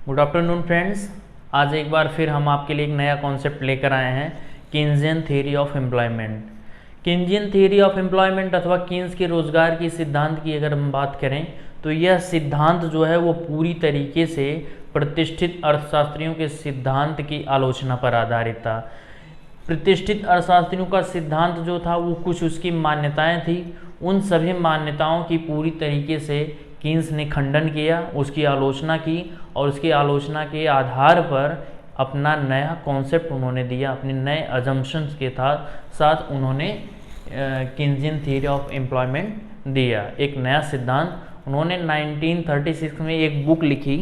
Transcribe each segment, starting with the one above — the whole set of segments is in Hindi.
Good afternoon friends. आज एक बार फिर हम आपके लिए एक नया कॉन्सेप्ट लेकर आए हैं, Keynesian theory of employment. Keynesian theory of employment अथवा कीन्स के रोजगार की सिद्धांत की अगर हम बात करें तो यह सिद्धांत जो है वो पूरी तरीके से प्रतिष्ठित अर्थशास्त्रियों के सिद्धांत की आलोचना पर आधारित था। प्रतिष्ठित अर्थशास्त्रियों का सिद्धांत जो था वो कुछ उसकी मान्यताएं थी, उन सभी मान्यताओं की पूरी तरीके से कीन्स ने खंडन किया, उसकी आलोचना की और उसकी आलोचना के आधार पर अपना नया कॉन्सेप्ट उन्होंने दिया, अपने नए अजम्पशंस के साथ उन्होंने कीन्सियन थ्योरी ऑफ एम्प्लॉयमेंट दिया, एक नया सिद्धांत। उन्होंने 1936 में एक बुक लिखी,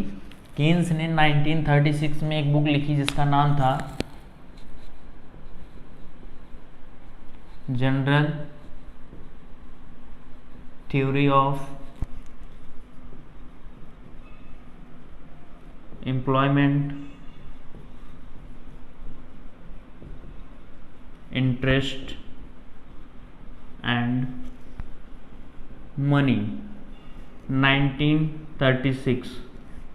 कीन्स ने 1936 में एक बुक लिखी जिसका नाम था general theory of employment, interest and money.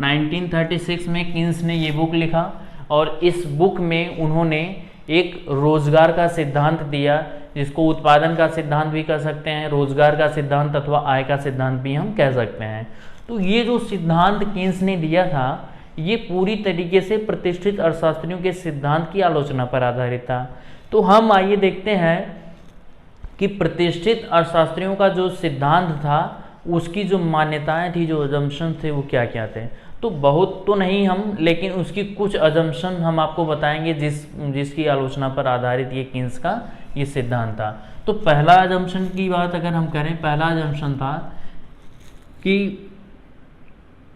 1936 में कीन्स ने ये बुक लिखा और इस बुक में उन्होंने एक रोजगार का सिद्धांत दिया, जिसको उत्पादन का सिद्धांत भी कह सकते हैं, रोजगार का सिद्धांत अथवा आय का सिद्धांत भी हम कह सकते हैं। तो ये जो सिद्धांत कीन्स ने दिया था ये पूरी तरीके से प्रतिष्ठित अर्थशास्त्रियों के सिद्धांत की आलोचना पर आधारित था। तो हम आइए देखते हैं कि प्रतिष्ठित अर्थशास्त्रियों का जो सिद्धांत था उसकी जो मान्यताएं थी, जो अजम्पशन थे वो क्या क्या थे। तो बहुत तो नहीं हम, लेकिन उसकी कुछ अजम्पशन हम आपको बताएंगे जिसकी आलोचना पर आधारित ये कीन्स का ये सिद्धांत था। तो पहला अजम्पशन की बात अगर हम करें, पहला अजम्पशन था कि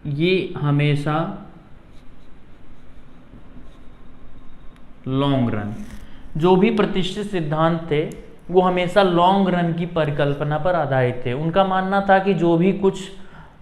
ये हमेशा लॉन्ग रन, जो भी प्रतिष्ठित सिद्धांत थे वो हमेशा लॉन्ग रन की परिकल्पना पर आधारित थे। उनका मानना था कि जो भी कुछ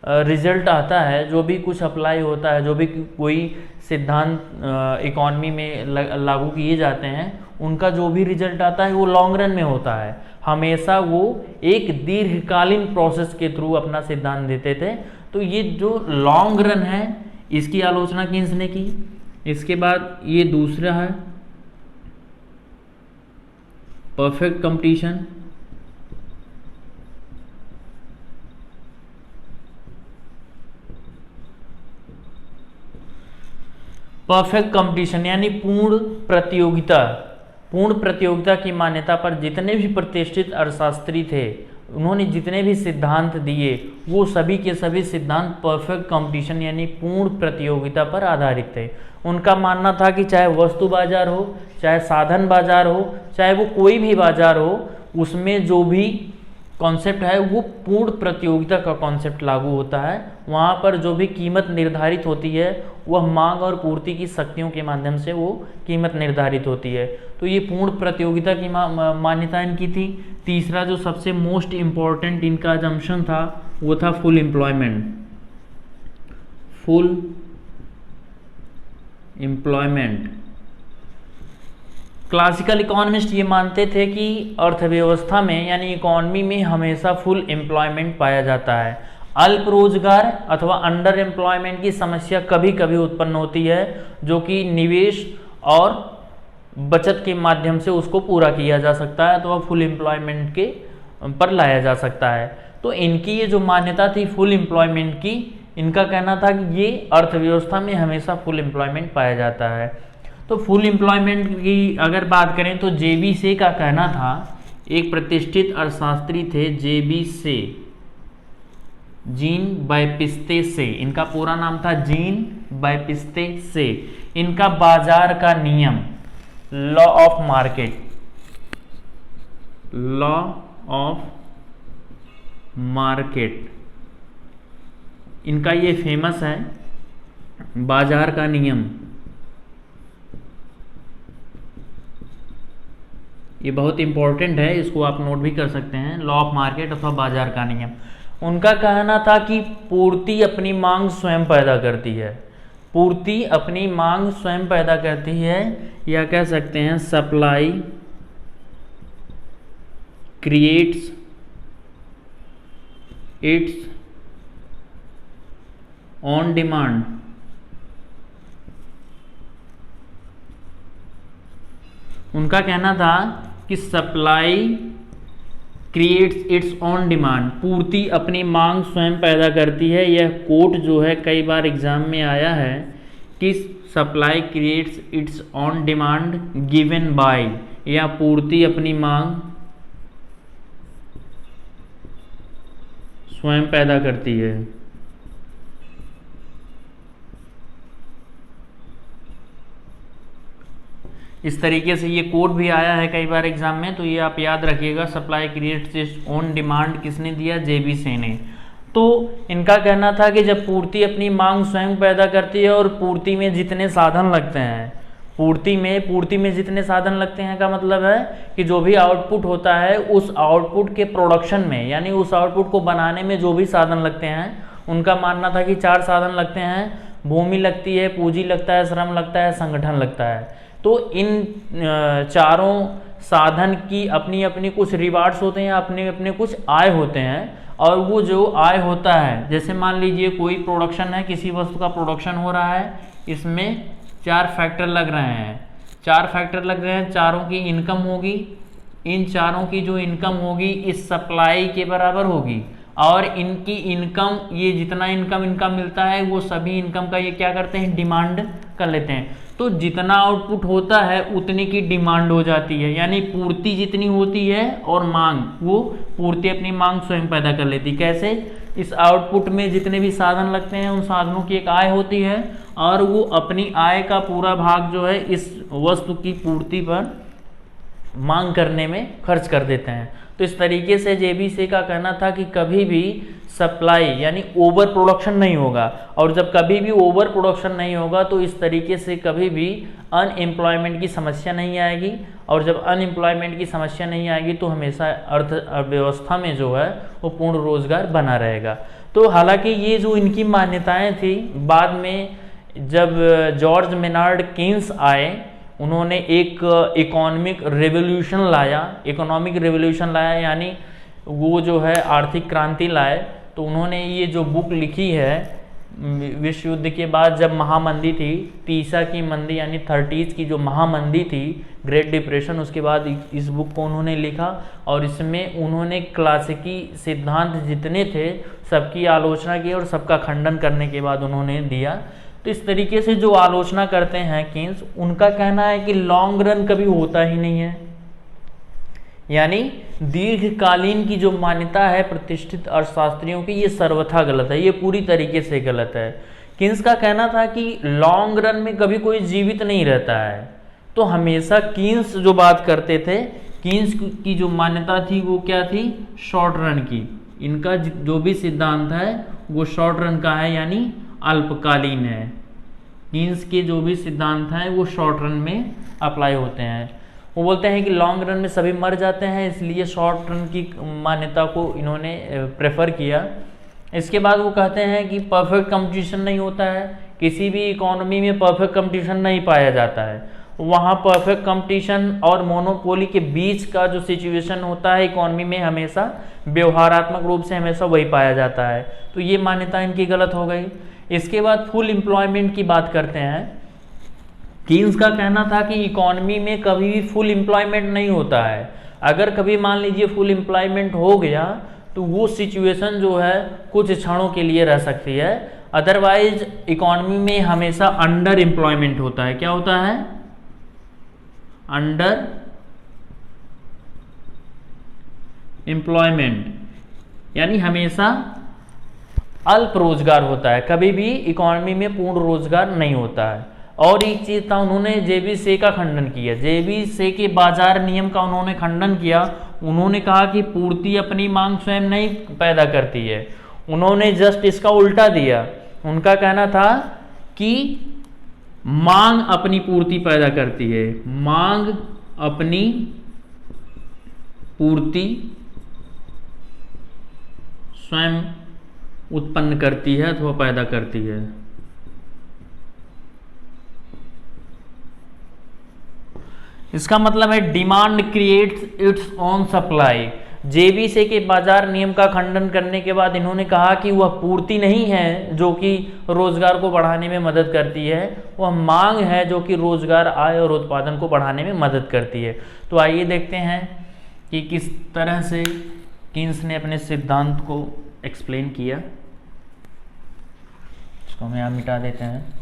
रिजल्ट आता है, जो भी कुछ अप्लाई होता है, जो भी कोई सिद्धांत इकॉनमी में लागू किए जाते हैं, उनका जो भी रिजल्ट आता है वो लॉन्ग रन में होता है। हमेशा वो एक दीर्घकालीन प्रोसेस के थ्रू अपना सिद्धांत देते थे। तो ये जो लॉन्ग रन है इसकी आलोचना कीन्स ने की। इसके बाद ये दूसरा है परफेक्ट कंपटीशन। परफेक्ट कंपटीशन यानी पूर्ण प्रतियोगिता। पूर्ण प्रतियोगिता की मान्यता पर जितने भी प्रतिष्ठित अर्थशास्त्री थे उन्होंने जितने भी सिद्धांत दिए वो सभी के सभी सिद्धांत परफेक्ट कंपटीशन यानी पूर्ण प्रतियोगिता पर आधारित थे। उनका मानना था कि चाहे वस्तु बाजार हो, चाहे साधन बाजार हो, चाहे वो कोई भी बाजार हो, उसमें जो भी कॉन्सेप्ट है वो पूर्ण प्रतियोगिता का कॉन्सेप्ट लागू होता है। वहाँ पर जो भी कीमत निर्धारित होती है वह मांग और पूर्ति की शक्तियों के माध्यम से वो कीमत निर्धारित होती है। तो ये पूर्ण प्रतियोगिता की मान्यता इनकी थी। तीसरा जो सबसे मोस्ट इम्पॉर्टेंट इनका अजम्पशन था वो था full employment. Full employment. Classical economist ये मानते थे कि अर्थव्यवस्था में यानी इकोनॉमी में हमेशा फुल एम्प्लॉयमेंट पाया जाता है। अल्प रोजगार अथवा अंडर एम्प्लॉयमेंट की समस्या कभी कभी उत्पन्न होती है, जो कि निवेश और बचत के माध्यम से उसको पूरा किया जा सकता है अथवा फुल एम्प्लॉयमेंट के पर लाया जा सकता है। तो इनकी ये जो मान्यता थी फुल एम्प्लॉयमेंट की, इनका कहना था कि ये अर्थव्यवस्था में हमेशा फुल एम्प्लॉयमेंट पाया जाता है। तो फुल एम्प्लॉयमेंट की अगर बात करें तो जेबी से का कहना था, एक प्रतिष्ठित अर्थशास्त्री थे जेबी से, जीन बैप्टिस्टे से, इनका पूरा नाम था जीन बैप्टिस्टे से। इनका बाजार का नियम, law of market, law of market, इनका ये फेमस है बाजार का नियम। ये बहुत इंपॉर्टेंट है, इसको आप नोट भी कर सकते हैं, लॉ ऑफ मार्केट अथवा बाजार का नियम। उनका कहना था कि पूर्ति अपनी मांग स्वयं पैदा करती है। पूर्ति अपनी मांग स्वयं पैदा करती है, या कह सकते हैं supply creates it's on demand. उनका कहना था कि supply creates it's on demand, पूर्ति अपनी मांग स्वयं पैदा करती है। यह कोट जो है कई बार एग्जाम में आया है कि supply creates it's on demand given by, या पूर्ति अपनी मांग स्वयं पैदा करती है। इस तरीके से ये कोड भी आया है कई बार एग्जाम में, तो ये आप याद रखिएगा। Supply creates it's on demand किसने दिया? जेबी से ने। तो इनका कहना था कि जब पूर्ति अपनी मांग स्वयं पैदा करती है और पूर्ति में जितने साधन लगते हैं, पूर्ति में जितने साधन लगते हैं का मतलब है कि जो भी आउटपुट होता है उस आउटपुट के प्रोडक्शन में, यानी उस आउटपुट को बनाने में जो भी साधन लगते हैं, उनका मानना था कि 4 साधन लगते हैं। भूमि लगती है, पूंजी लगता है, श्रम लगता है, संगठन लगता है। तो इन चारों साधन की अपनी अपनी कुछ रिवार्ड्स होते हैं, अपने अपने कुछ आय होते हैं। और वो जो आय होता है, जैसे मान लीजिए कोई प्रोडक्शन है, किसी वस्तु का प्रोडक्शन हो रहा है, इसमें 4 फैक्टर लग रहे हैं, 4 फैक्टर लग रहे हैं, चारों की इनकम होगी। इन चारों की जो इनकम होगी इस सप्लाई के बराबर होगी। और इनकी इनकम, ये जितना इनकम इनका मिलता है वो सभी इनकम का ये क्या करते हैं? डिमांड कर लेते हैं। तो जितना आउटपुट होता है उतनी की डिमांड हो जाती है, यानी पूर्ति जितनी होती है और मांग, वो पूर्ति अपनी मांग स्वयं पैदा कर लेती। कैसे? इस आउटपुट में जितने भी साधन लगते हैं उन साधनों की एक आय होती है और वो अपनी आय का पूरा भाग जो है इस वस्तु की पूर्ति पर मांग करने में खर्च कर देते हैं। तो इस तरीके से जेबीसी का कहना था कि कभी भी सप्लाई यानी ओवर प्रोडक्शन नहीं होगा, और जब कभी भी ओवर प्रोडक्शन नहीं होगा तो इस तरीके से कभी भी अनएम्प्लॉयमेंट की समस्या नहीं आएगी। और जब अनएम्प्लॉयमेंट की समस्या नहीं आएगी तो हमेशा अर्थव्यवस्था में जो है वो पूर्ण रोजगार बना रहेगा। तो हालांकि ये जो इनकी मान्यताएं थी, बाद में जब जॉर्ज मेनार्ड कीन्स आए, उन्होंने एक इकोनॉमिक रेवोल्यूशन लाया, यानी वो जो है आर्थिक क्रांति लाए। तो उन्होंने ये जो बुक लिखी है, विश्व युद्ध के बाद जब महामंदी थी, तीसा की मंदी यानी 30s की जो महामंदी थी, ग्रेट डिप्रेशन, उसके बाद इस बुक को उन्होंने लिखा और इसमें उन्होंने क्लासिकी सिद्धांत जितने थे सबकी आलोचना की और सबका खंडन करने के बाद उन्होंने दिया। तो इस तरीके से जो आलोचना करते हैं कीन्स, उनका कहना है कि लॉन्ग रन कभी होता ही नहीं है, यानी दीर्घकालीन की जो मान्यता है प्रतिष्ठित अर्थशास्त्रियों की, ये सर्वथा गलत है, ये पूरी तरीके से गलत है। कीन्स का कहना था कि लॉन्ग रन में कभी कोई जीवित नहीं रहता है। तो हमेशा कीन्स जो बात करते थे, कीन्स की जो मान्यता थी वो क्या थी? शॉर्ट रन की। इनका जो भी सिद्धांत है वो शॉर्ट रन का है, यानी अल्पकालीन है। कीन्स के जो भी सिद्धांत हैं वो शॉर्ट रन में अप्लाई होते हैं। वो बोलते हैं कि लॉन्ग रन में सभी मर जाते हैं, इसलिए शॉर्ट रन की मान्यता को इन्होंने प्रेफर किया। इसके बाद वो कहते हैं कि परफेक्ट कंपटीशन नहीं होता है, किसी भी इकोनॉमी में परफेक्ट कंपटीशन नहीं पाया जाता है। वहाँ परफेक्ट कंपटीशन और मोनोपोली के बीच का जो सिचुएशन होता है इकोनॉमी में, हमेशा व्यवहारात्मक रूप से हमेशा वही पाया जाता है। तो ये मान्यता इनकी गलत हो गई। इसके बाद फुल एम्प्लॉयमेंट की बात करते हैं। कीन्स का कहना था कि इकोनॉमी में कभी भी फुल एम्प्लॉयमेंट नहीं होता है। अगर कभी मान लीजिए फुल एम्प्लॉयमेंट हो गया तो वो सिचुएशन जो है कुछ क्षणों के लिए रह सकती है, अदरवाइज इकोनॉमी में हमेशा अंडर एम्प्लॉयमेंट होता है। क्या होता है? अंडर एम्प्लॉयमेंट, यानी हमेशा अल्प रोजगार होता है, कभी भी इकोनॉमी में पूर्ण रोजगार नहीं होता है। और एक चीज था, उन्होंने जेबी से का खंडन किया, जेबी से के बाजार नियम का उन्होंने खंडन किया। उन्होंने कहा कि पूर्ति अपनी मांग स्वयं नहीं पैदा करती है, उन्होंने जस्ट इसका उल्टा दिया। उनका कहना था कि मांग अपनी पूर्ति पैदा करती है, मांग अपनी पूर्ति स्वयं उत्पन्न करती है अथवा पैदा करती है। इसका मतलब है demand creates its own supply. JBC के बाजार नियम का खंडन करने के बाद इन्होंने कहा कि वह पूर्ति नहीं है जो कि रोजगार को बढ़ाने में मदद करती है, वह मांग है जो कि रोजगार, आय और उत्पादन को बढ़ाने में मदद करती है। तो आइए देखते हैं कि किस तरह से कीन्स ने अपने सिद्धांत को एक्सप्लेन किया। इसको हम यहाँ मिटा देते हैं।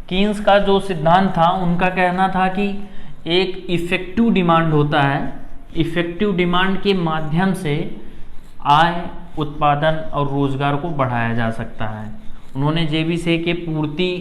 कीन्स का जो सिद्धांत था, उनका कहना था कि एक इफेक्टिव डिमांड होता है, इफेक्टिव डिमांड के माध्यम से आय, उत्पादन और रोजगार को बढ़ाया जा सकता है। उन्होंने जेबीसी के पूर्ति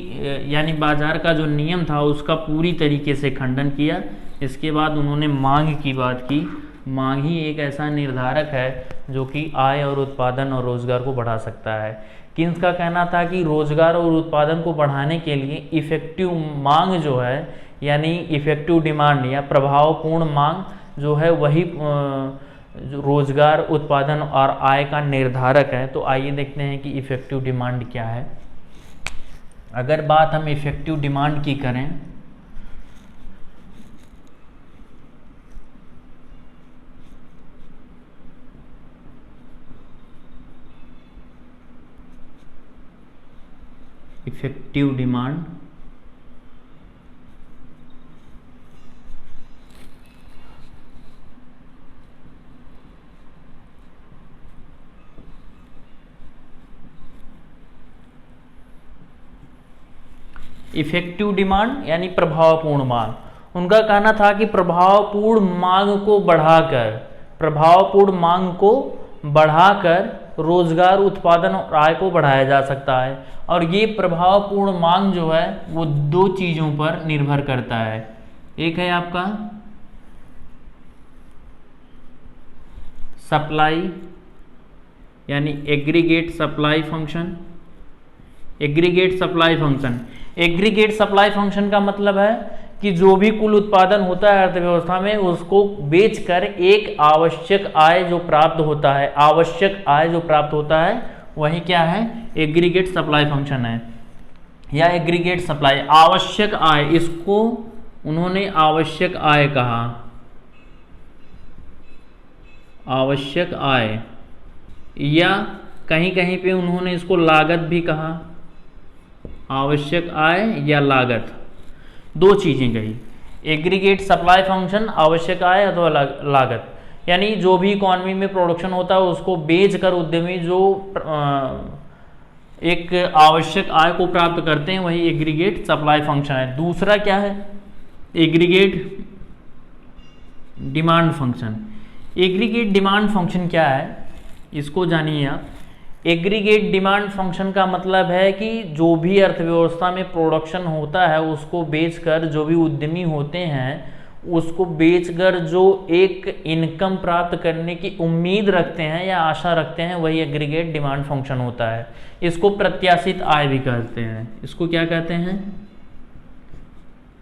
यानी बाजार का जो नियम था उसका पूरी तरीके से खंडन किया। इसके बाद उन्होंने मांग की बात की। मांग ही एक ऐसा निर्धारक है जो कि आय और उत्पादन और रोजगार को बढ़ा सकता है। कीन्स का कहना था कि रोजगार और उत्पादन को बढ़ाने के लिए इफेक्टिव मांग जो है, यानी इफेक्टिव डिमांड या प्रभावपूर्ण मांग जो है, वही जो रोजगार, उत्पादन और आय का निर्धारक है। तो आइए देखते हैं कि इफेक्टिव डिमांड क्या है। अगर बात हम इफेक्टिव डिमांड की करें इफेक्टिव डिमांड इफेक्टिव डिमांड यानी प्रभावपूर्ण मांग। उनका कहना था कि प्रभावपूर्ण मांग को बढ़ाकर रोजगार, उत्पादन और आय को बढ़ाया जा सकता है। और ये प्रभावपूर्ण मांग जो है वो दो चीजों पर निर्भर करता है। एक है आपका सप्लाई यानी aggregate supply function. Aggregate supply function, aggregate supply function का मतलब है कि जो भी कुल उत्पादन होता है अर्थव्यवस्था में, उसको बेचकर एक आवश्यक आय जो प्राप्त होता है, वही क्या है, एग्रीगेट सप्लाई फंक्शन है या एग्रीगेट सप्लाई। आवश्यक आय, इसको उन्होंने आवश्यक आय कहा, आवश्यक आय, या कहीं कहीं पे उन्होंने इसको लागत भी कहा, आवश्यक आय या लागत, दो चीजें कही। एग्रीगेट सप्लाई फंक्शन, आवश्यक आय अथवा लागत, यानी जो भी इकॉनमी में प्रोडक्शन होता है उसको बेचकर उद्यमी जो एक आवश्यक आय को प्राप्त करते हैं, वही एग्रीगेट सप्लाई फंक्शन है। दूसरा क्या है, aggregate demand function. Aggregate demand function क्या है, इसको जानिए आप। एग्रीगेट डिमांड फंक्शन का मतलब है कि जो भी अर्थव्यवस्था में प्रोडक्शन होता है उसको बेचकर जो भी उद्यमी होते हैं उसको बेचकर जो एक इनकम प्राप्त करने की उम्मीद रखते हैं या आशा रखते हैं, वही एग्रीगेट डिमांड फंक्शन होता है। इसको प्रत्याशित आय भी कहते हैं। इसको क्या कहते हैं,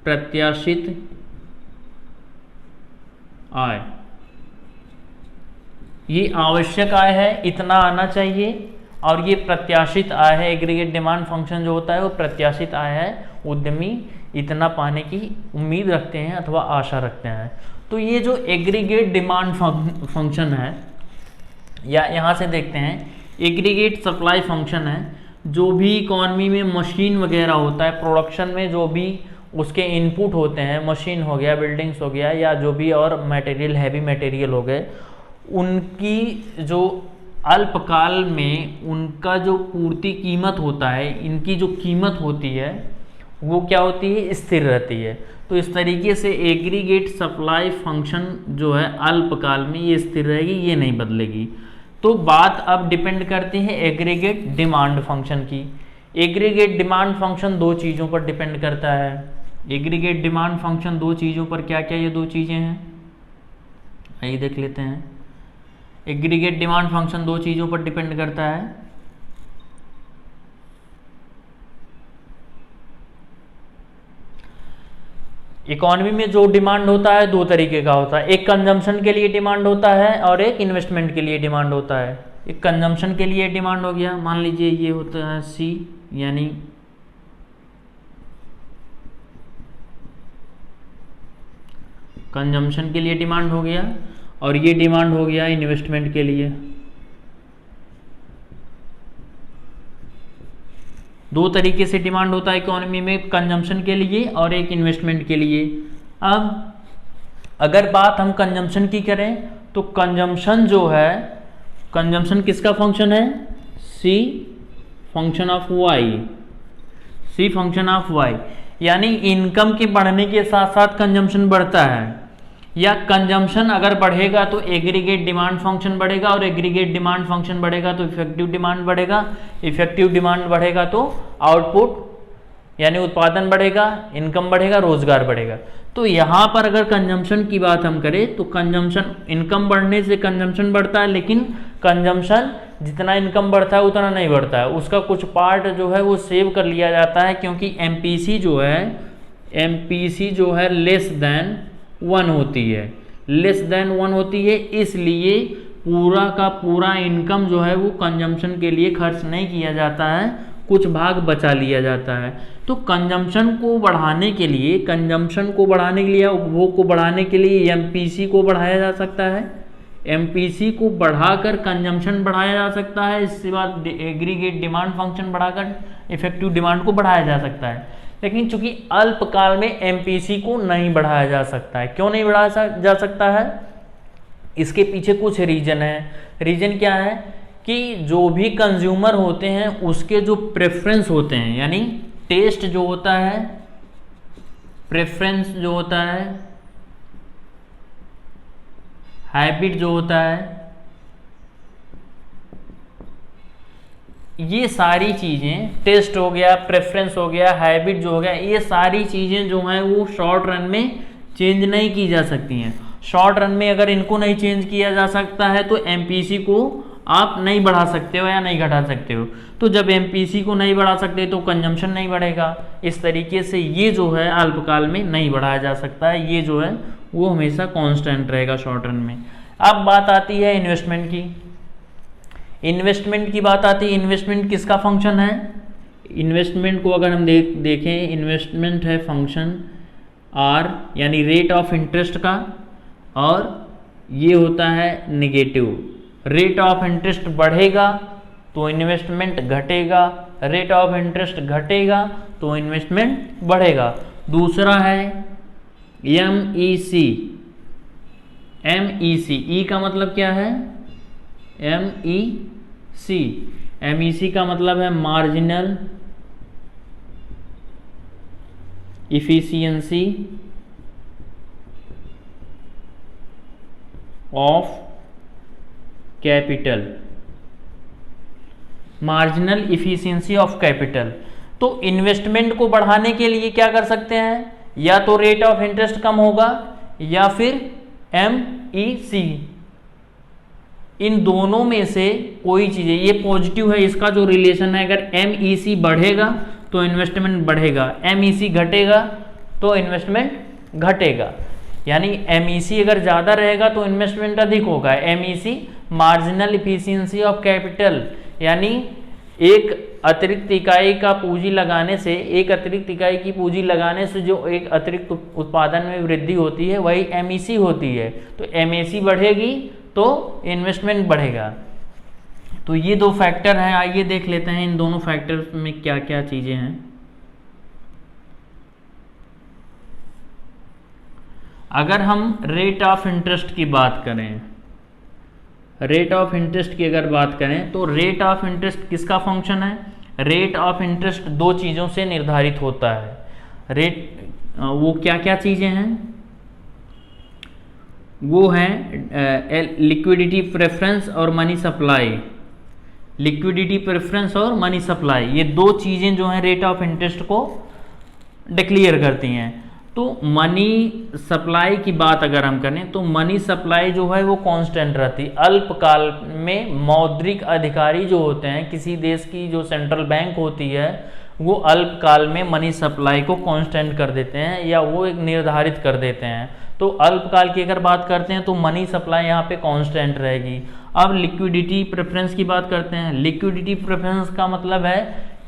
प्रत्याशित आय। ये आवश्यक आय है, इतना आना चाहिए, और ये प्रत्याशित आय है। एग्रीगेट डिमांड फंक्शन जो होता है वो प्रत्याशित आय है, उद्यमी इतना पाने की उम्मीद रखते हैं अथवा आशा रखते हैं। तो ये जो एग्रीगेट डिमांड फंक्शन है, या यहाँ से देखते हैं एग्रीगेट सप्लाई फंक्शन है, जो भी इकॉनमी में मशीन वगैरह होता है, प्रोडक्शन में जो भी उसके इनपुट होते हैं, मशीन हो गया, बिल्डिंग्स हो गया, या जो भी और मटेरियल, हैवी मटेरियल हो गए, उनकी जो अल्पकाल में उनका जो पूर्ति कीमत होता है, इनकी जो कीमत होती है वो क्या होती है, स्थिर रहती है। तो इस तरीके से एग्रीगेट सप्लाई फंक्शन जो है अल्पकाल में ये स्थिर रहेगी, ये नहीं बदलेगी। तो बात अब डिपेंड करती है एग्रीगेट डिमांड फंक्शन की। एग्रीगेट डिमांड फंक्शन दो चीज़ों पर डिपेंड करता है। एग्रीगेट डिमांड फंक्शन दो चीज़ों पर, क्या क्या ये दो चीज़ें हैं, आइए देख लेते हैं। एग्रीगेट डिमांड फंक्शन दो चीज़ों पर डिपेंड करता है। इकॉनमी में जो डिमांड होता है दो तरीके का होता है, एक कंजम्पशन के लिए डिमांड होता है और एक इन्वेस्टमेंट के लिए डिमांड होता है। एक कंजम्पशन के लिए डिमांड हो गया, मान लीजिए ये होता है सी, यानी कंजम्पशन के लिए डिमांड हो गया, और ये डिमांड हो गया इन्वेस्टमेंट के लिए। दो तरीके से डिमांड होता है इकोनॉमी में, कंजम्पशन के लिए और एक इन्वेस्टमेंट के लिए। अब अगर बात हम कंजम्पशन की करें तो कंजम्पशन जो है, कंजम्पशन किसका फंक्शन है? C function of Y, C function of Y, यानी इनकम के बढ़ने के साथ साथ कंजम्पशन बढ़ता है, या कंजम्पशन अगर बढ़ेगा तो एग्रीगेट डिमांड फंक्शन बढ़ेगा, और एग्रीगेट डिमांड फंक्शन बढ़ेगा तो इफेक्टिव डिमांड बढ़ेगा, इफेक्टिव डिमांड बढ़ेगा तो आउटपुट यानी उत्पादन बढ़ेगा, इनकम बढ़ेगा, रोजगार बढ़ेगा। तो यहाँ पर अगर कंजम्पशन की बात हम करें तो कंजम्पशन, इनकम बढ़ने से कंजम्पशन बढ़ता है, लेकिन कंजम्पशन जितना इनकम बढ़ता है उतना नहीं बढ़ता है, उसका कुछ पार्ट जो है वो सेव कर लिया जाता है, क्योंकि एमपीसी जो है लेस देन 1 होती है, लेस देन 1 होती है, इसलिए पूरा का पूरा इनकम जो है वो कंजम्पशन के लिए खर्च नहीं किया जाता है, कुछ भाग बचा लिया जाता है। तो कंजम्पशन को बढ़ाने के लिए, उपभोग को बढ़ाने के लिए एमपीसी को बढ़ाया जा सकता है, एमपीसी को बढ़ाकर कंजम्पशन बढ़ाया जा सकता है, इसके बाद एग्रीगेट डिमांड फंक्शन बढ़ाकर इफेक्टिव डिमांड को बढ़ाया जा सकता है। लेकिन चूंकि अल्पकाल में एमपीसी को नहीं बढ़ाया जा सकता है। क्यों नहीं बढ़ाया जा सकता है? इसके पीछे कुछ रीजन है। रीजन क्या है कि जो भी कंज्यूमर होते हैं उसके जो प्रेफरेंस होते हैं, यानी टेस्ट जो होता है, प्रेफरेंस जो होता है, हैबिट जो होता है, ये सारी चीज़ें, टेस्ट हो गया, प्रेफरेंस हो गया, हैबिट जो हो गया, ये सारी चीज़ें जो हैं वो शॉर्ट रन में चेंज नहीं की जा सकती हैं। शॉर्ट रन में अगर इनको नहीं चेंज किया जा सकता है तो एमपीसी को आप नहीं बढ़ा सकते हो या नहीं घटा सकते हो। तो जब एमपीसी को नहीं बढ़ा सकते तो कंजम्पशन नहीं बढ़ेगा। इस तरीके से ये जो है अल्पकाल में नहीं बढ़ाया जा सकता है, ये जो है वो हमेशा कांस्टेंट रहेगा शॉर्ट रन में। अब बात आती है इन्वेस्टमेंट की। इन्वेस्टमेंट की बात आती है, इन्वेस्टमेंट किसका फंक्शन है? इन्वेस्टमेंट को अगर हम देखें, इन्वेस्टमेंट है फंक्शन आर यानी रेट ऑफ इंटरेस्ट का, और ये होता है नेगेटिव। रेट ऑफ इंटरेस्ट बढ़ेगा तो इन्वेस्टमेंट घटेगा, रेट ऑफ इंटरेस्ट घटेगा तो इन्वेस्टमेंट बढ़ेगा। दूसरा है एमईसी। एमईसी, ई का मतलब क्या है? एमईसी, एमईसी का मतलब है marginal efficiency of capital, marginal efficiency of capital. तो इन्वेस्टमेंट को बढ़ाने के लिए क्या कर सकते हैं? या तो रेट ऑफ इंटरेस्ट कम होगा या फिर एमईसी, इन दोनों में से कोई चीज़ है। ये पॉजिटिव है, इसका जो रिलेशन है, अगर एमईसी बढ़ेगा तो इन्वेस्टमेंट बढ़ेगा, एमईसी घटेगा तो इन्वेस्टमेंट घटेगा। यानी एमईसी अगर ज़्यादा रहेगा तो इन्वेस्टमेंट अधिक होगा। MEC marginal efficiency of capital, यानी एक अतिरिक्त इकाई का पूंजी लगाने से, एक अतिरिक्त इकाई की पूंजी लगाने से जो एक अतिरिक्त उत्पादन में वृद्धि होती है वही एमईसी होती है। तो एमईसी बढ़ेगी तो इन्वेस्टमेंट बढ़ेगा। तो ये दो फैक्टर हैं, आइए देख लेते हैं इन दोनों फैक्टर्स में क्या क्या चीज़ें हैं। अगर हम रेट ऑफ इंटरेस्ट की बात करें, रेट ऑफ इंटरेस्ट की अगर बात करें तो रेट ऑफ इंटरेस्ट किसका फंक्शन है? रेट ऑफ इंटरेस्ट दो चीज़ों से निर्धारित होता है। रेट, वो क्या क्या चीज़ें हैं? वो हैं लिक्विडिटी प्रेफरेंस और मनी सप्लाई। लिक्विडिटी प्रेफरेंस और मनी सप्लाई, ये दो चीज़ें जो हैं रेट ऑफ इंटरेस्ट को डिक्लेयर करती हैं। तो मनी सप्लाई की बात अगर हम करें तो मनी सप्लाई जो है वो कांस्टेंट रहती है। अल्पकाल में मौद्रिक अधिकारी जो होते हैं, किसी देश की जो सेंट्रल बैंक होती है, वो अल्पकाल में मनी सप्लाई को कांस्टेंट कर देते हैं या वो एक निर्धारित कर देते हैं। तो अल्पकाल की अगर बात करते हैं तो मनी सप्लाई यहाँ पे कांस्टेंट रहेगी। अब लिक्विडिटी प्रेफरेंस की बात करते हैं। लिक्विडिटी प्रेफरेंस का मतलब है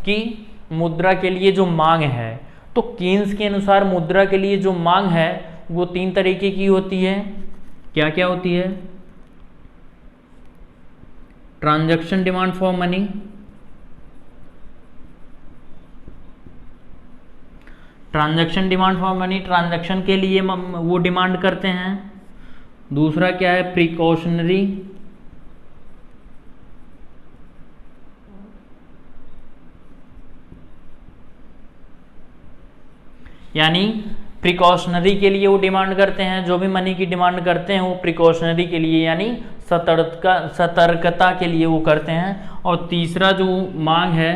कि मुद्रा के लिए जो मांग है, तो कीन्स के अनुसार मुद्रा के लिए जो मांग है वो 3 तरीके की होती है। क्या क्या होती है? Transaction demand for money, transaction demand for money, transaction के लिए वो डिमांड करते हैं। दूसरा क्या है? प्रिकॉशनरी, यानी प्रिकॉशनरी के लिए वो डिमांड करते हैं, जो भी मनी की डिमांड करते हैं वो प्रिकॉशनरी के लिए यानी सतर्कता के लिए वो करते हैं। और तीसरा जो मांग है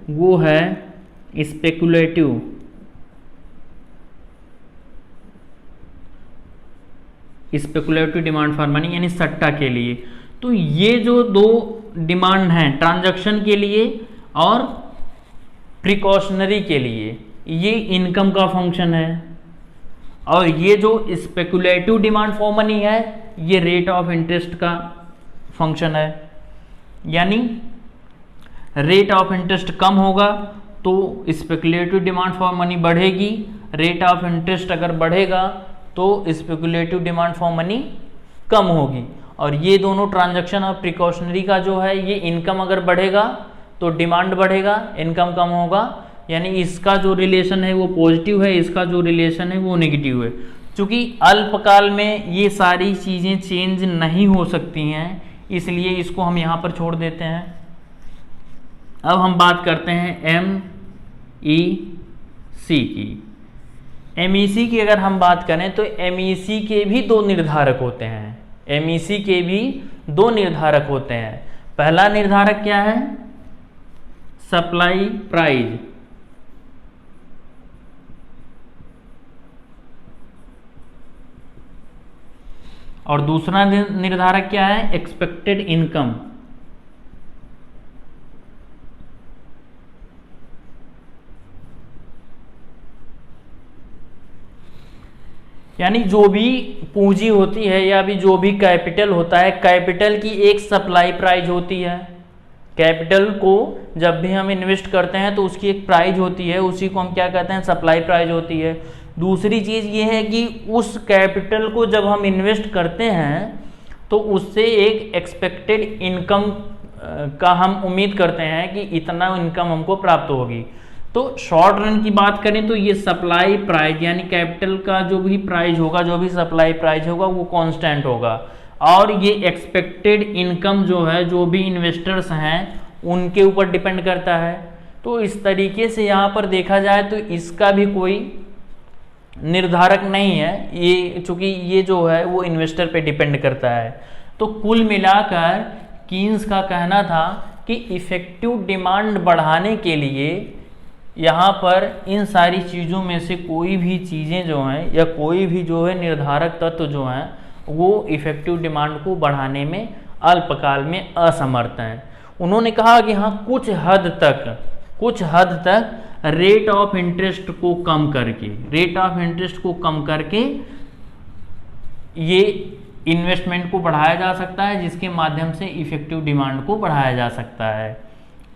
वो है speculative, speculative demand for money यानी सट्टा के लिए। तो ये जो दो डिमांड हैं ट्रांजैक्शन के लिए और प्रिकॉशनरी के लिए, ये इनकम का फंक्शन है। और ये जो स्पेकुलेटिव डिमांड फॉर मनी है ये रेट ऑफ इंटरेस्ट का फंक्शन है। यानी रेट ऑफ इंटरेस्ट कम होगा तो स्पेकुलेटिव डिमांड फॉर मनी बढ़ेगी, रेट ऑफ इंटरेस्ट अगर बढ़ेगा तो स्पेकुलेटिव डिमांड फॉर मनी कम होगी। और ये दोनों ट्रांजैक्शन और प्रिकॉशनरी का जो है, ये इनकम अगर बढ़ेगा तो डिमांड बढ़ेगा, इनकम कम होगा, यानी इसका जो रिलेशन है वो पॉजिटिव है, इसका जो रिलेशन है वो नेगेटिव है। क्योंकि अल्पकाल में ये सारी चीज़ें चेंज नहीं हो सकती हैं, इसलिए इसको हम यहाँ पर छोड़ देते हैं। अब हम बात करते हैं MEC की। MEC की अगर हम बात करें तो MEC के भी दो निर्धारक होते हैं। MEC के भी दो निर्धारक होते हैं। पहला निर्धारक क्या है? सप्लाई प्राइस, और दूसरा निर्धारक क्या है? Expected income. यानी जो भी पूंजी होती है या भी जो भी कैपिटल होता है, कैपिटल की एक सप्लाई प्राइस होती है। कैपिटल को जब भी हम इन्वेस्ट करते हैं तो उसकी एक प्राइस होती है, उसी को हम क्या कहते हैं? सप्लाई प्राइस होती है। दूसरी चीज़ ये है कि उस कैपिटल को जब हम इन्वेस्ट करते हैं तो उससे एक एक्सपेक्टेड इनकम का हम उम्मीद करते हैं कि इतना इनकम हमको प्राप्त होगी। तो शॉर्ट रन की बात करें तो ये सप्लाई प्राइस यानी कैपिटल का जो भी प्राइस होगा, जो भी सप्लाई प्राइस होगा वो कांस्टेंट होगा। और ये एक्सपेक्टेड इनकम जो है, जो भी इन्वेस्टर्स हैं उनके ऊपर डिपेंड करता है। तो इस तरीके से यहाँ पर देखा जाए तो इसका भी कोई निर्धारक नहीं है, ये चूंकि ये जो है वो इन्वेस्टर पे डिपेंड करता है। तो कुल मिलाकर कीन्स का कहना था कि इफेक्टिव डिमांड बढ़ाने के लिए यहाँ पर इन सारी चीज़ों में से कोई भी चीज़ें जो हैं या कोई भी जो है निर्धारक तत्व जो हैं वो इफेक्टिव डिमांड को बढ़ाने में अल्पकाल में असमर्थ हैं। उन्होंने कहा कि हाँ कुछ हद तक रेट ऑफ इंटरेस्ट को कम करके ये इन्वेस्टमेंट को बढ़ाया जा सकता है, जिसके माध्यम से इफेक्टिव डिमांड को बढ़ाया जा सकता है।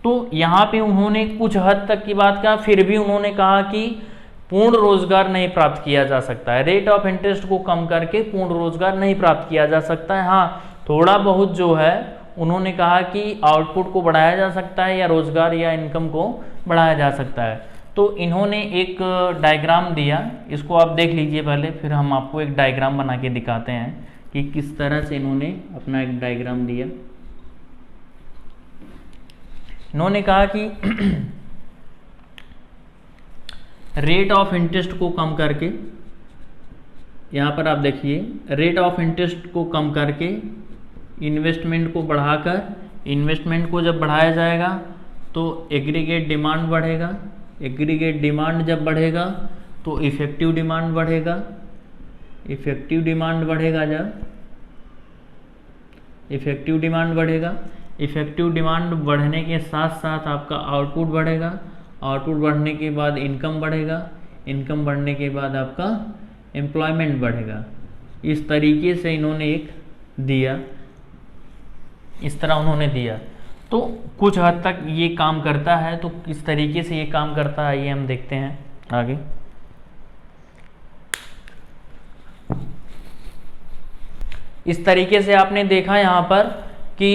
तो यहाँ पे उन्होंने कुछ हद तक की बात कहा, फिर भी उन्होंने कहा कि पूर्ण रोजगार नहीं प्राप्त किया जा सकता है। रेट ऑफ इंटरेस्ट को कम करके पूर्ण रोजगार नहीं प्राप्त किया जा सकता है। हाँ थोड़ा बहुत जो है उन्होंने कहा कि आउटपुट को बढ़ाया जा सकता है या रोजगार या इनकम को बढ़ाया जा सकता है। तो इन्होंने एक डायग्राम दिया, इसको आप देख लीजिए पहले, फिर हम आपको एक डायग्राम बना के दिखाते हैं कि किस तरह से इन्होंने अपना एक डायग्राम दिया। इन्होंने कहा कि रेट ऑफ इंटरेस्ट को कम करके, यहाँ पर आप देखिए, रेट ऑफ इंटरेस्ट को कम करके इन्वेस्टमेंट को बढ़ाकर, इन्वेस्टमेंट को जब बढ़ाया जाएगा तो एग्रीगेट डिमांड बढ़ेगा, एग्रीगेट डिमांड जब बढ़ेगा तो इफेक्टिव डिमांड बढ़ेगा, इफेक्टिव डिमांड बढ़ेगा जब इफेक्टिव डिमांड बढ़ेगा, इफेक्टिव डिमांड बढ़ने के साथ साथ आपका आउटपुट बढ़ेगा, आउटपुट बढ़ने के बाद इनकम बढ़ेगा, इनकम बढ़ने के बाद आपका एम्प्लॉयमेंट बढ़ेगा। इस तरीके से इन्होंने एक दिया, इस तरह उन्होंने दिया। तो कुछ हद तक ये काम करता है। तो किस तरीके से ये काम करता है ये हम देखते हैं आगे। इस तरीके से आपने देखा यहाँ पर कि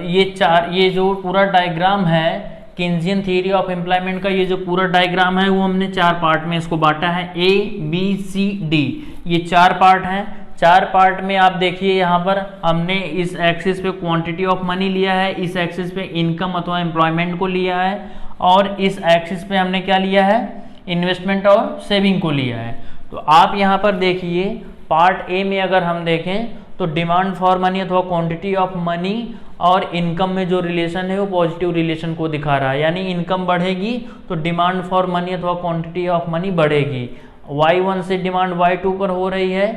ये जो पूरा डायग्राम है किन्जियन थ्योरी ऑफ एम्प्लॉयमेंट का, ये जो पूरा डायग्राम है वो हमने 4 पार्ट में इसको बांटा है, A B C D, ये 4 पार्ट हैं। 4 पार्ट में आप देखिए यहाँ पर हमने इस एक्सिस पे क्वांटिटी ऑफ मनी लिया है, इस एक्सिस पे इनकम अथवा एम्प्लॉयमेंट को लिया है, और इस एक्सिस पे हमने क्या लिया है, इन्वेस्टमेंट और सेविंग को लिया है। तो आप यहाँ पर देखिए पार्ट ए में अगर हम देखें तो डिमांड फॉर मनी अथवा क्वांटिटी ऑफ मनी और इनकम में जो रिलेशन है वो पॉजिटिव रिलेशन को दिखा रहा है, यानी इनकम बढ़ेगी तो डिमांड फॉर मनी अथवा क्वांटिटी ऑफ मनी बढ़ेगी। Y1 से डिमांड Y2 पर हो रही है,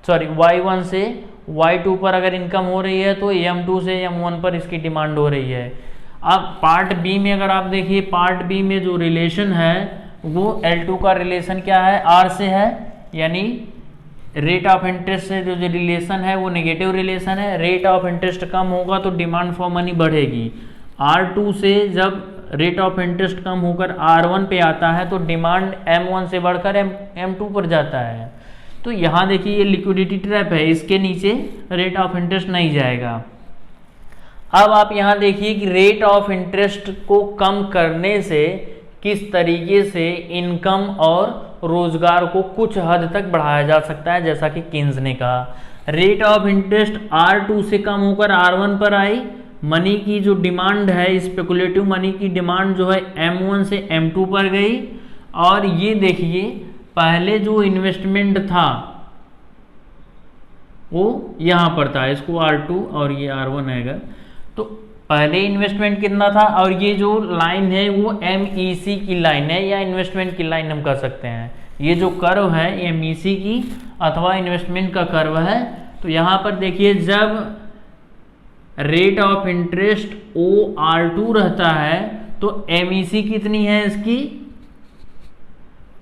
सॉरी Y1 से Y2 पर अगर इनकम हो रही है तो M2 से M1 पर इसकी डिमांड हो रही है। अब पार्ट बी में अगर आप देखिए, पार्ट बी में जो रिलेशन है वो L2 का रिलेशन क्या है, R से है, यानी रेट ऑफ इंटरेस्ट से जो रिलेशन है वो नेगेटिव रिलेशन है। रेट ऑफ इंटरेस्ट कम होगा तो डिमांड फॉर मनी बढ़ेगी। R2 से जब रेट ऑफ इंटरेस्ट कम होकर R1 पे आता है तो डिमांड M1 से बढ़कर M2 पर जाता है। तो यहाँ देखिए ये लिक्विडिटी ट्रैप है, इसके नीचे रेट ऑफ इंटरेस्ट नहीं जाएगा। अब आप यहाँ देखिए कि रेट ऑफ इंटरेस्ट को कम करने से किस तरीके से इनकम और रोजगार को कुछ हद तक बढ़ाया जा सकता है। जैसा कि किन्स ने कहा, रेट ऑफ इंटरेस्ट R2 से कम होकर R1 पर आई, मनी की जो डिमांड है, स्पेकुलेटिव मनी की डिमांड जो है M1 से M2 पर गई, और ये देखिए पहले जो इन्वेस्टमेंट था वो यहाँ पर था, इसको R2 और ये R1 आएगा। तो पहले इन्वेस्टमेंट कितना था, और ये जो लाइन है वो MEC की लाइन है या इन्वेस्टमेंट की लाइन हम कह सकते हैं। ये जो कर्व है MEC की अथवा इन्वेस्टमेंट का कर्व है। तो यहाँ पर देखिए जब रेट ऑफ इंटरेस्ट OR2 रहता है तो MEC कितनी है इसकी,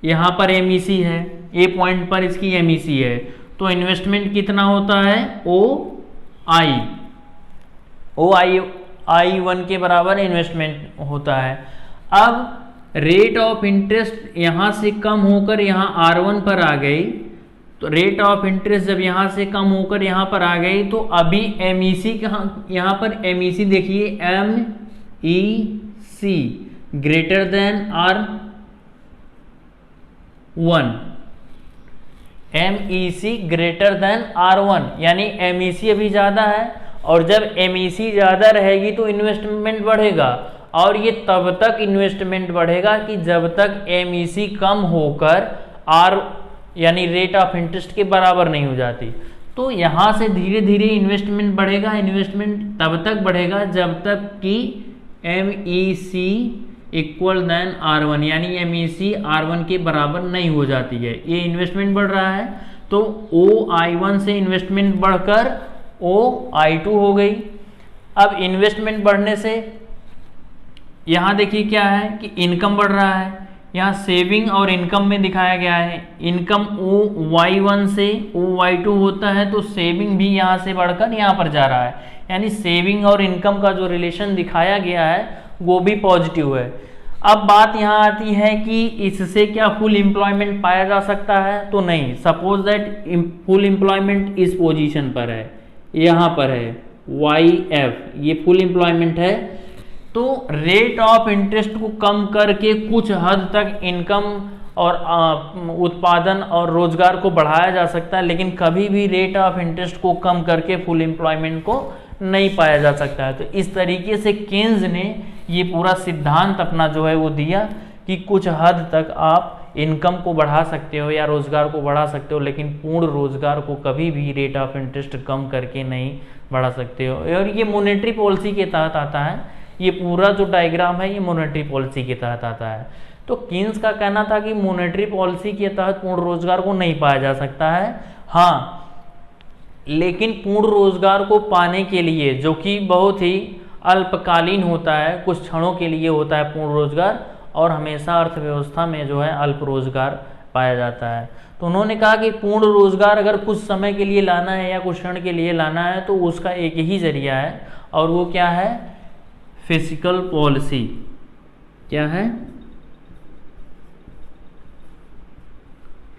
यहाँ पर MEC है, A पॉइंट पर इसकी MEC है, तो इन्वेस्टमेंट कितना होता है OI I1 के बराबर इन्वेस्टमेंट होता है। अब रेट ऑफ इंटरेस्ट यहाँ से कम होकर यहाँ R1 पर आ गई, तो रेट ऑफ इंटरेस्ट जब यहाँ से कम होकर यहाँ पर आ गई तो अभी MEC कहाँ, यहाँ पर MEC देखिए MEC greater than R1, MEC greater than R1, यानी MEC अभी ज़्यादा है, और जब MEC ज़्यादा रहेगी तो इन्वेस्टमेंट बढ़ेगा, और ये तब तक इन्वेस्टमेंट बढ़ेगा कि जब तक MEC कम होकर R यानी रेट ऑफ इंटरेस्ट के बराबर नहीं हो जाती। तो यहाँ से धीरे धीरे इन्वेस्टमेंट बढ़ेगा, इन्वेस्टमेंट तब तक बढ़ेगा जब तक कि MEC इक्वल देन R1, यानी MEC R1 के बराबर नहीं हो जाती है। ये इन्वेस्टमेंट बढ़ रहा है तो OI1 से इन्वेस्टमेंट बढ़कर OI2 हो गई। अब इन्वेस्टमेंट बढ़ने से यहाँ देखिए क्या है कि इनकम बढ़ रहा है, यहाँ सेविंग और इनकम में दिखाया गया है। इनकम OY1 से OY2 होता है तो सेविंग भी यहाँ से बढ़कर यहाँ पर जा रहा है, यानी सेविंग और इनकम का जो रिलेशन दिखाया गया है वो भी पॉजिटिव है। अब बात यहाँ आती है कि इससे क्या फुल एम्प्लॉयमेंट पाया जा सकता है, तो नहीं। सपोज दैट फुल एम्प्लॉयमेंट इस पोजीशन पर है, यहाँ पर है YF, ये फुल एम्प्लॉयमेंट है, तो रेट ऑफ इंटरेस्ट को कम करके कुछ हद तक इनकम और उत्पादन और रोजगार को बढ़ाया जा सकता है, लेकिन कभी भी रेट ऑफ इंटरेस्ट को कम करके फुल एम्प्लॉयमेंट को नहीं पाया जा सकता है। तो इस तरीके से केन्स ने ये पूरा सिद्धांत अपना जो है वो दिया कि कुछ हद तक आप इनकम को बढ़ा सकते हो या रोजगार को बढ़ा सकते हो, लेकिन पूर्ण रोजगार को कभी भी रेट ऑफ इंटरेस्ट कम करके नहीं बढ़ा सकते हो। और ये मॉनेटरी पॉलिसी के तहत आता है, ये पूरा जो डायग्राम है ये मॉनेटरी पॉलिसी के तहत आता है। तो केन्स का कहना था कि मॉनेटरी पॉलिसी के तहत पूर्ण रोजगार को नहीं पाया जा सकता है, हाँ, लेकिन पूर्ण रोजगार को पाने के लिए, जो कि बहुत ही अल्पकालीन होता है, कुछ क्षणों के लिए होता है पूर्ण रोजगार, और हमेशा अर्थव्यवस्था में जो है अल्प रोजगार पाया जाता है। तो उन्होंने कहा कि पूर्ण रोजगार अगर कुछ समय के लिए लाना है या कुछ क्षण के लिए लाना है तो उसका एक ही जरिया है, और वो क्या है, फिस्कल पॉलिसी। क्या है,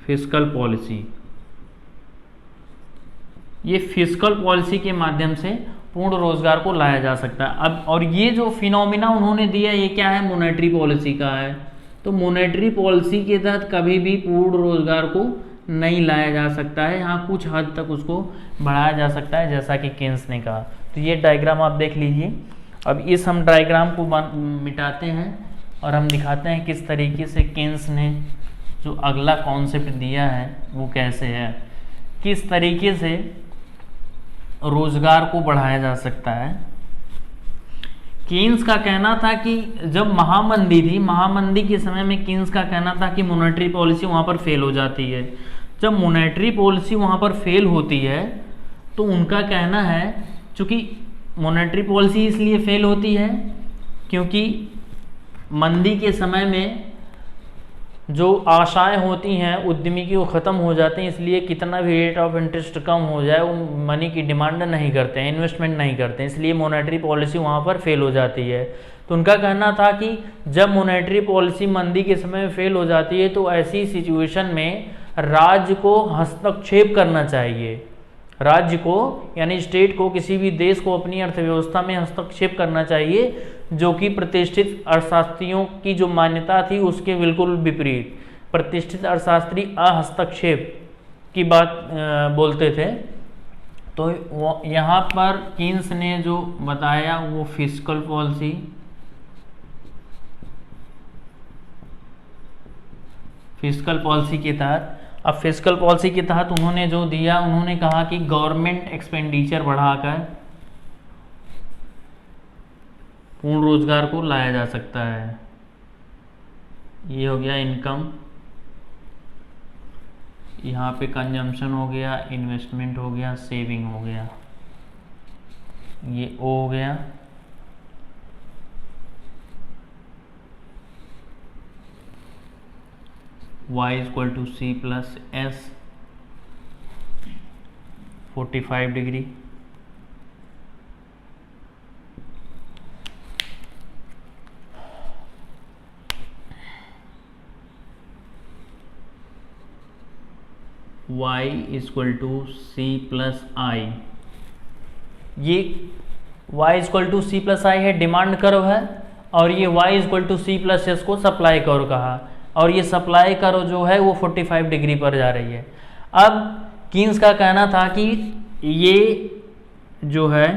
फिस्कल पॉलिसी। ये फिस्कल पॉलिसी के माध्यम से पूर्ण रोजगार को लाया जा सकता है। अब और ये जो फिनोमिना उन्होंने दिया ये क्या है, मॉनेटरी पॉलिसी का है। तो मॉनेटरी पॉलिसी के तहत कभी भी पूर्ण रोजगार को नहीं लाया जा सकता है, यहाँ कुछ हद तक उसको बढ़ाया जा सकता है, जैसा कि केन्स ने कहा। तो ये डायग्राम आप देख लीजिए। अब इस हम डायग्राम को मिटाते हैं और हम दिखाते हैं किस तरीके से केन्स ने जो अगला कॉन्सेप्ट दिया है वो कैसे है, किस तरीके से रोजगार को बढ़ाया जा सकता है। केन्स का कहना था कि जब महामंदी थी, महामंदी के समय में केन्स का कहना था कि मॉनेटरी पॉलिसी वहाँ पर फेल हो जाती है। जब मॉनेटरी पॉलिसी वहाँ पर फेल होती है तो उनका कहना है, चूँकि मॉनेटरी पॉलिसी इसलिए फेल होती है क्योंकि मंदी के समय में जो आशाएं होती हैं उद्यमी की वो ख़त्म हो जाती हैं, इसलिए कितना भी रेट ऑफ इंटरेस्ट कम हो जाए वो मनी की डिमांड नहीं करते हैं, इन्वेस्टमेंट नहीं करते हैं, इसलिए मॉनेटरी पॉलिसी वहाँ पर फेल हो जाती है। तो उनका कहना था कि जब मॉनेटरी पॉलिसी मंदी के समय में फेल हो जाती है तो ऐसी सिचुएशन में राज्य को हस्तक्षेप करना चाहिए, राज्य को यानी स्टेट को, किसी भी देश को अपनी अर्थव्यवस्था में हस्तक्षेप करना चाहिए, जो कि प्रतिष्ठित अर्थशास्त्रियों की जो मान्यता थी उसके बिल्कुल विपरीत। प्रतिष्ठित अर्थशास्त्री अहस्तक्षेप की बात बोलते थे। तो यहाँ पर केन्स ने जो बताया वो फिस्कल पॉलिसी, फिस्कल पॉलिसी के तहत, अब फिस्कल पॉलिसी के तहत उन्होंने जो दिया, उन्होंने कहा कि गवर्नमेंट एक्सपेंडिचर बढ़ाकर पूर्ण रोजगार को लाया जा सकता है। ये हो गया इनकम, यहाँ पे कंजम्पशन हो गया, इन्वेस्टमेंट हो गया, सेविंग हो गया, ये ओ हो गया। y equal to C plus S 45 degree, y equal to C plus I. ये y equal to C plus I है, डिमांड कर्व है, और ये y equal to C plus S को सप्लाई कर्व कहा, और ये सप्लाई कर्व जो है वो 45 डिग्री पर जा रही है। अब केन्स का कहना था कि ये जो है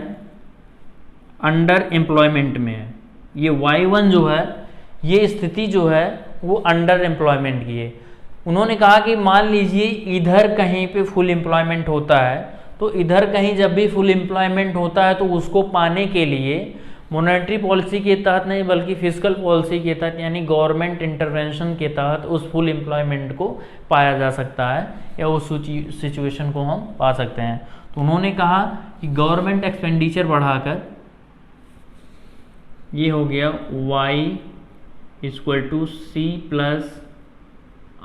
अंडर एम्प्लॉयमेंट में है, ये y1 जो है, ये स्थिति जो है वो अंडर एम्प्लॉयमेंट की है। उन्होंने कहा कि मान लीजिए इधर कहीं पे फुल एम्प्लॉयमेंट होता है, तो इधर कहीं जब भी फुल एम्प्लॉयमेंट होता है तो उसको पाने के लिए मॉनेटरी पॉलिसी के तहत नहीं बल्कि फिस्कल पॉलिसी के तहत यानी गवर्नमेंट इंटरवेंशन के तहत उस फुल एम्प्लॉयमेंट को पाया जा सकता है या उस सिचुएशन को हम पा सकते हैं। तो उन्होंने कहा कि गवर्नमेंट एक्सपेंडिचर बढ़ाकर, ये हो गया y equal to C plus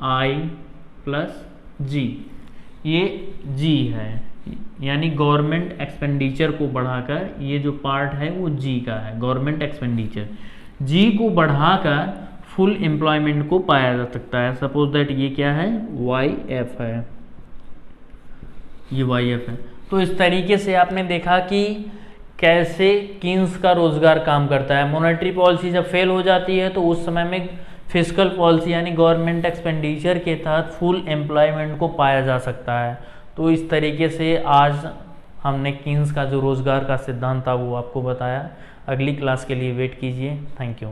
I plus G, ये जी है, यानी गवर्नमेंट एक्सपेंडिचर को बढ़ाकर, ये जो पार्ट है वो जी का है, गवर्नमेंट एक्सपेंडिचर जी को बढ़ाकर फुल एम्प्लॉयमेंट को पाया जा सकता है। सपोज दैट ये क्या है, वाई एफ है, ये वाई एफ है। तो इस तरीके से आपने देखा कि कैसे केन्स का रोजगार काम करता है। मॉनेटरी पॉलिसी जब फेल हो जाती है तो उस समय में फिस्कल पॉलिसी यानी गवर्नमेंट एक्सपेंडिचर के तहत फुल एम्प्लॉयमेंट को पाया जा सकता है। तो इस तरीके से आज हमने केन्स का जो रोजगार का सिद्धांत था वो आपको बताया। अगली क्लास के लिए वेट कीजिए। Thank you.